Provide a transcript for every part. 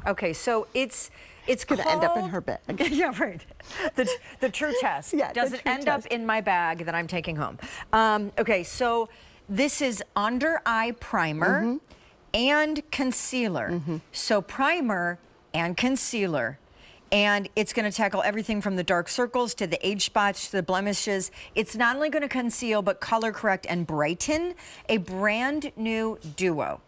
Okay, so it's Gonna end up in her bag. Yeah, right. The true test. Yeah, Does it end up in my bag that I'm taking home? Okay, so this is under eye primer and concealer. So primer and concealer. And it's going to tackle everything from the dark circles to the age spots to the blemishes. It's not only going to conceal, but color correct and brighten. A brand new duo.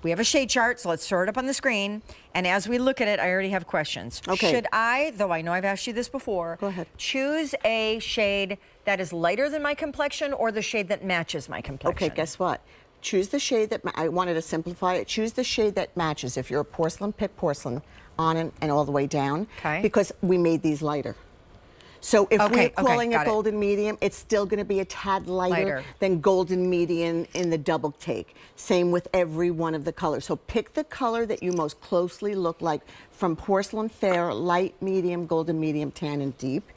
We have a shade chart, so let's throw it up on the screen. And as we look at it, I already have questions. Okay. Should I, though I know I've asked you this before, go ahead, choose a shade that is lighter than my complexion or the shade that matches my complexion? Okay, guess what? Choose the shade that, I wanted to simplify it, choose the shade that matches. If you're a porcelain, pick porcelain on and all the way down. Okay. Because we made these lighter. So if we're calling it golden medium, it's still going to be a tad lighter than golden medium in the double take. Same with every one of the colors. So pick the color that you most closely look like from porcelain fair, light, medium, golden medium, tan, and deep.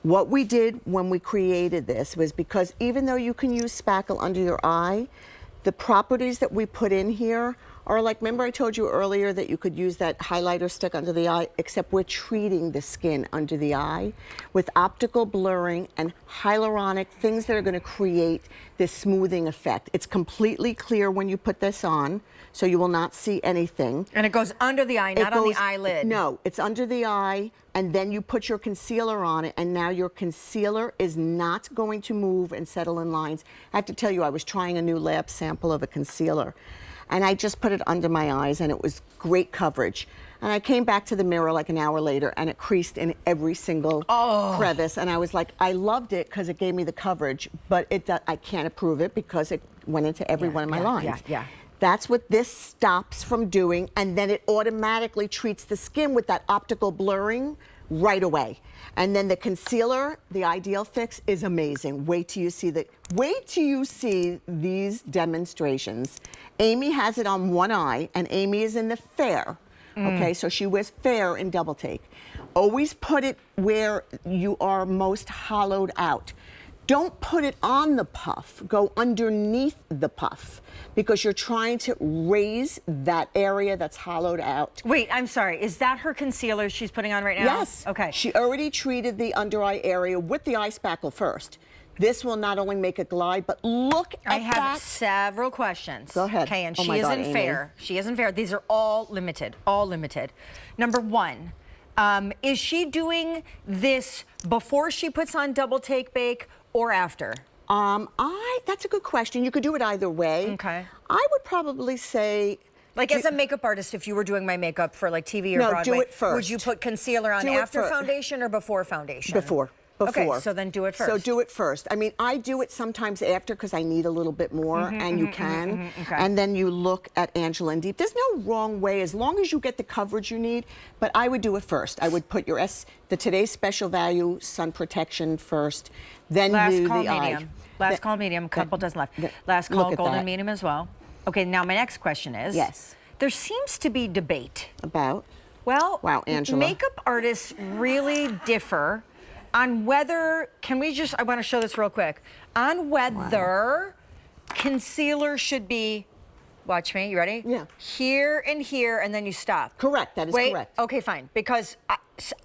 What we did when we created this was, because even though you can use Spackle under your eye, the properties that we put in here are like, remember I told you earlier that you could use that highlighter stick under the eye, except we're treating the skin under the eye with optical blurring and hyaluronic things that are going to create this smoothing effect. It's completely clear when you put this on, so you will not see anything. And it goes under the eye, not on the eyelid. No, it's under the eye, and then you put your concealer on it, and now your concealer is not going to move and settle in lines. I have to tell you, I was trying a new lab sample of a concealer, and I just put it under my eyes, and it was great coverage. And I came back to the mirror like an hour later, and it creased in every single crevice. And I was like, I loved it because it gave me the coverage, but I can't approve it because it went into every one of my lines. That's what this stops from doing, and then it automatically treats the skin with that optical blurring right away. And then the concealer, the Ideal Fix, is amazing. Wait till you see these demonstrations. Amy has it on one eye, and Amy is in the fair. Okay, so she wears fair in double take. Always put it where you are most hollowed out. Don't put it on the puff, go underneath the puff, because you're trying to raise that area that's hollowed out. Wait, I'm sorry, is that her concealer she's putting on right now? Yes. Okay. She already treated the under eye area with the eye spackle first. This will not only make it glide, but look at that. I have several questions. Go ahead. Okay, and Oh she my God, isn't Amy. fair. She isn't fair. These are all limited, all limited. Number one, is she doing this before she puts on double take bake or after? That's a good question. You could do it either way. Okay. I would probably say, like, as a makeup artist, if you were doing my makeup for like TV or Broadway, do it first. would you put concealer on after foundation or before foundation? Before. Okay, so then do it first. So do it first. I mean, I do it sometimes after because I need a little bit more, and you can. And then you look at Angela and Deep. There's no wrong way as long as you get the coverage you need, but I would do it first. I would put your the Today's Special Value Sun Protection first, then do the eye. Last call medium, couple dozen left. Last call golden medium as well. Okay, now my next question is, there seems to be debate. About? Well, wow, Angela. Makeup artists really differ on whether, I want to show this real quick, on whether concealer should be, watch me, you ready? Yeah. Here and here, and then you stop. Correct, that is correct. Okay, fine, because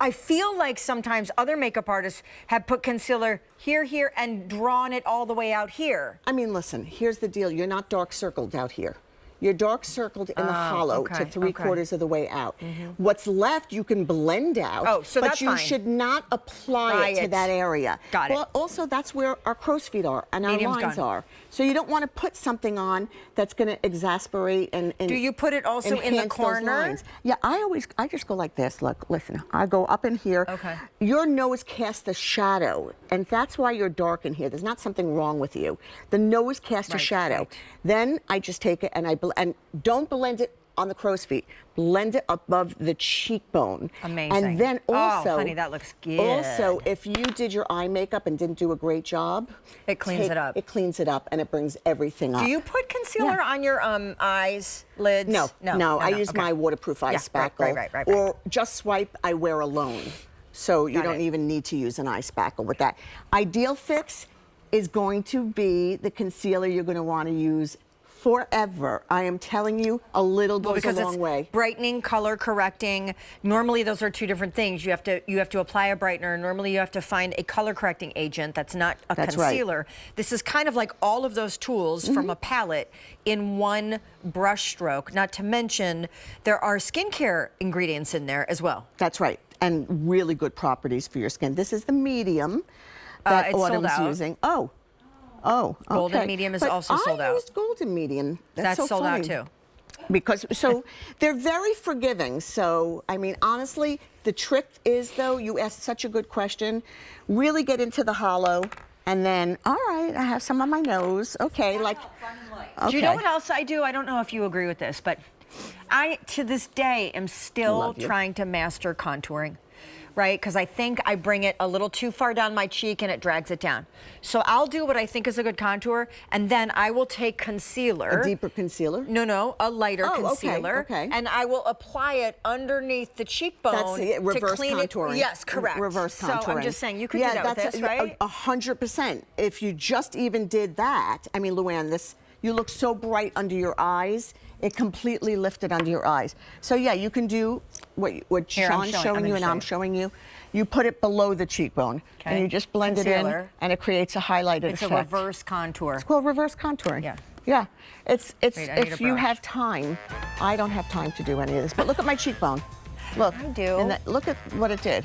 I feel like sometimes other makeup artists have put concealer here, and drawn it all the way out here. I mean, listen, here's the deal. You're not dark circled out here. You're dark circled in the hollow to 3/4 of the way out. What's left you can blend out, so but you should not apply it to that area. Got it. Well, also that's where our crow's feet are and our lines are. So you don't want to put something on that's going to exasperate and do you put it also in the corner? Yeah, I just go like this. Look, listen, I go up in here. Okay. Your nose casts a shadow, and that's why you're dark in here. There's not something wrong with you. The nose casts a shadow. Then I just take it and don't blend it on the crow's feet. Blend it above the cheekbone. Amazing. And then also, oh, honey, that looks good. Also, if you did your eye makeup and didn't do a great job, it cleans it up. It cleans it up and it brings everything up. Do you put concealer on your eyes, lids? No. I use my waterproof eye spackle. Right. Or just swipe, I wear alone. So you don't even need to use an eye spackle with that. Ideal Fix is going to be the concealer you're going to want to use forever. I am telling you, a little goes because a long it's way. brightening, color correcting. Normally those are two different things. You have to apply a brightener. Normally you have to find a color correcting agent that's not a That's concealer. right. This is kind of like all of those tools from a palette in one brush stroke. Not to mention there are skincare ingredients in there as well. That's right, and really good properties for your skin. This is the medium that it's sold Autumn's out. using. Oh, okay. Golden medium is But also sold out. I used golden medium. That's so sold out funny. too. Because, so they're very forgiving. So, I mean, honestly, the trick is, though, you asked such a good question. Really get into the hollow, and then, all right, I have some on my nose. Okay, like, okay. Do you know what else I do? I don't know if you agree with this, but I, to this day, am still Love you. trying to master contouring, right? Because I think I bring it a little too far down my cheek and it drags it down. So I'll do what I think is a good contour, and then I will take concealer. A deeper concealer? No, a lighter Oh, okay, concealer. okay. And I will apply it underneath the cheekbone That's it, reverse to clean contouring. it. Yes, correct. Reverse contouring. So I'm just saying, you could do that with this, right? 100%. If you just even did that, I mean, Luann, this, you look so bright under your eyes. It completely lifted under your eyes. So yeah, you can do what Here, I'm Sean's showing I'm you gonna and show I'm you. showing you. You put it below the cheekbone, and Okay. you just blend it in, Concealer. and it creates a highlighted It's effect. a reverse contour. It's called reverse contouring. Yeah. Yeah. It's Wait, I need if a you brush. have time. I don't have time to do any of this. But look at my cheekbone. Look. I do. And look at what it did.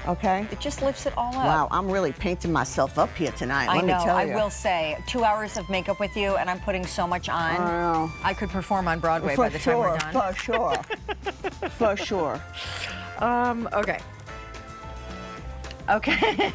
Okay. It just lifts it all up. Wow, I'm really painting myself up here tonight. I Let know. me tell you. I will say, 2 hours of makeup with you, and I'm putting so much on. I know. I could perform on Broadway For by the time we're sure, done. for sure, for sure. Okay. Okay.